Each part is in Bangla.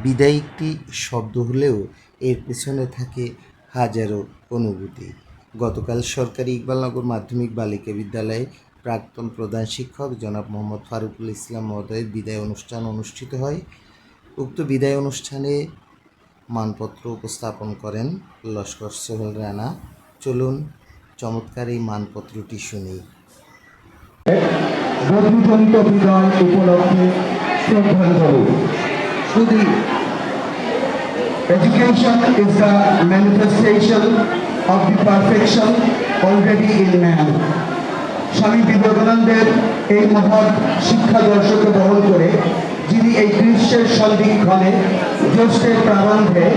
বিদায় একটি শব্দ হলেও এর পেছনে থাকে হাজারো অনুভূতি। গতকাল সরকারি ইকবালনগর মাধ্যমিক বালিকা বিদ্যালয়ে প্রাক্তন প্রধান শিক্ষক জনাব মোহাম্মদ ফারুকুল ইসলাম মহোদয়ের বিদায় অনুষ্ঠান অনুষ্ঠিত হয়। উক্ত বিদায় অনুষ্ঠানে মানপত্র উপস্থাপন করেন লস্কর সোহেল রানা। চলুন চমৎকার এই মানপত্রটি শুনি। বদলিজনিত বিদায় উপলক্ষে শ্রদ্ধাঞ্জলি। Education is the manifestation of the perfection already in man. স্বামী বিবেকানন্দের এই মহৎ শিক্ষা দর্শকে বহন করে যিনি এই গ্রীষ্মের সন্ধিক্ষণে জ্যৈষ্ঠের প্রারম্ভে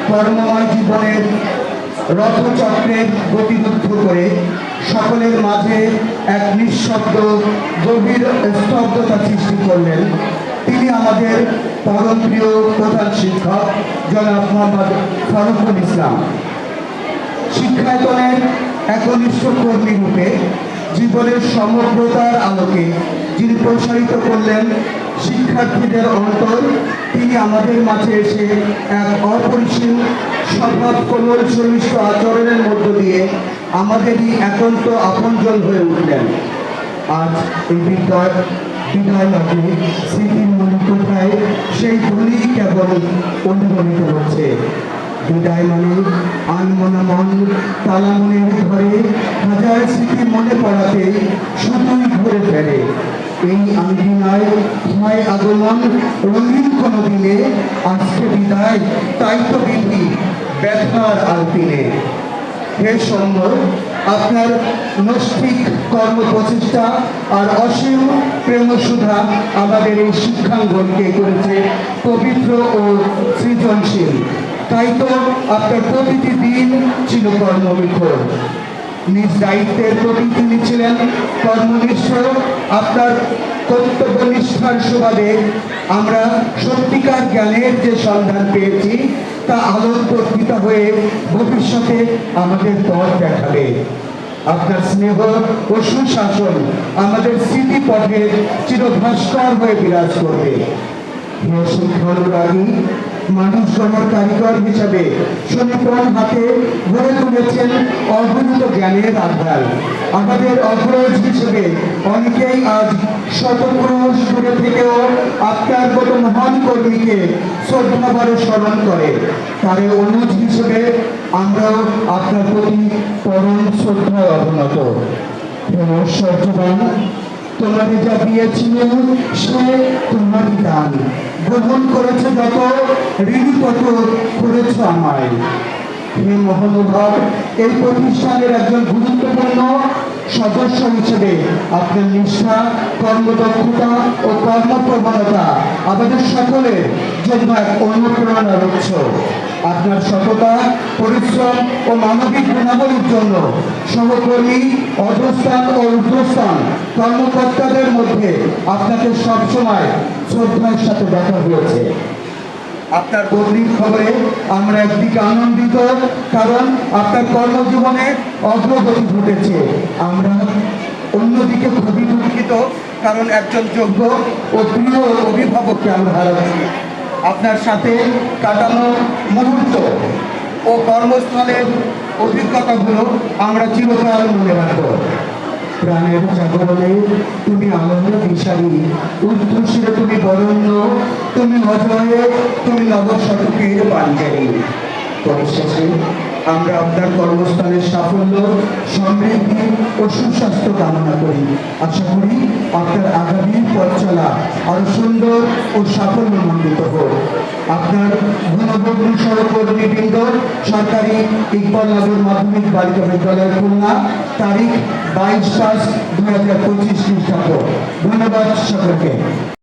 কর্মময় জীবনের রথচক্রের গতিরুদ্ধ করে সকলের মাঝে এক নিঃশব্দ গভীর স্তব্ধতা সৃষ্টি করলেন, তিনি আমাদের পরম প্রিয় প্রধান শিক্ষক জনাব মোহাম্মদ ফারুকুল ইসলাম। শিক্ষায়তনের একনিষ্ঠ কর্মী রূপে জীবনের সমগ্রতার আলোকে যিনি প্রসারিত করলেন শিক্ষার্থীদের অন্তর, তিনি আমাদের মাঝে এসে এক অপরিসীম স্বভাব কোমল সমিষ্ট আচরণের মধ্য দিয়ে আমাদেরই একান্ত আপনজন হয়ে উঠলেন। আজ এই বিদায় লগ্নে স্মৃতির মনিকোঠায় সেই ধ্বনি কেবল অনুভূত হচ্ছে। বিদায় মানে আনমনা মন তালা মনের ঘরে হাজার স্মৃতি মনে পড়াতে শুধুই ঘুরে ফেরে। এই আঙ্গিনায় হয় আগমন রঙিন কোনো দিনে, আজকে বিদায় তাই তো বিধি ব্যথার আলপিনে। হে সম্ভব, আপনার নৈষ্ঠিক কর্মপ্রচেষ্টা আর অসীম প্রেমসুধা আমাদের এই শিক্ষাঙ্গনকে করেছে পবিত্র ও সৃজনশীল। তাই তো আপনার প্রতিটি দিন ছিল কর্মবিখর। নিজ দায়িত্বের প্রতি তিনি ছিলেন কর্মনিষ্ঠ। আপনার কর্তব্যনিষ্ঠার সুবাদে আমরা সত্যিকার জ্ঞানের যে সন্ধান পেয়েছি তা আলোকবর্তিত হয়ে ভবিষ্যতে আমাদের পথ দেখাবে। আপনার স্নেহ ও সুশাসন আমাদের স্মৃতিপথে চিরভাস্কর হয়ে বিরাজ করবে। শিক্ষানুরাগী মানুষ গড়ার কারিগর হিসাবে সমীপন হাতে গড়ে তুলেছেন অগণিত জ্ঞানের আধার। আমাদের অগ্রজ হিসেবে অনেকেই আজ শতক্রোশ দূরে থেকেও আপনার মতো মহান কর্মীকে শ্রদ্ধাভরে স্মরণ করে। তারে অনুজ হিসেবে আমরাও আপনার প্রতি পরম শ্রদ্ধায় অবনত। ঐশ্বর্যবান, তোমাকে যা দিয়েছিল সে তোমারই দান। গ্রহণ করেছে যত, ঋণী তত করেছ আমায়। হে মহানুভাব, এই প্রতিষ্ঠানের একজন গুরুত্বপূর্ণ সদস্য হিসেবে আপনার নিষ্ঠা, কর্মদক্ষতা ও কর্মপ্রবণতা আমাদের সকলের জন্য এক অনুপ্রেরণার উৎস। আপনার সততা, পরিশ্রম ও মানবিক গুণাবলীর জন্য সহকর্মী, অধস্থান ও ঊর্ধ্বস্থান কর্মকর্তাদের মধ্যে আপনাকে সবসময় শ্রদ্ধার সাথে দেখা হয়েছে। আপনার বদলির খবরে আমরা একদিকে আনন্দিত, কারণ আপনার কর্মজীবনে অগ্রগতি ঘটেছে। আমরা অন্যদিকে খুবই দুঃখিত, কারণ একজন যোগ্য ও প্রিয় অভিভাবককে আমরা হারাচ্ছি। আপনার সাথে কাটানো মুহূর্ত ও কর্মস্থলের অভিজ্ঞতাগুলো আমরা চিরকাল মনে রাখব। প্রাণের জাগরণে তুমি আনন্দ দিশারি, উদ্ধুষিরে তুমি বরণ্য, তুমি অজয়ে, তুমি নবশতকের পাঞ্জারি। পরিশেষে আমরা আপনার কর্মস্থলের সাফল্য, সমৃদ্ধি ও সুস্বাস্থ্য কামনা করি। আশা করি আপনার আগামী পথ চলা আরো সুন্দর ও সাফল্যমণ্ডিত হোক। আপনার গুণবন্ধু সহকর্মীবৃন্দ, সরকারি ইকবালনগর মাধ্যমিক বালিকা বিদ্যালয় খুলনা, তারিখ 22/5/2025 খ্রিস্টাব্দ। ধন্যবাদ সকলকে।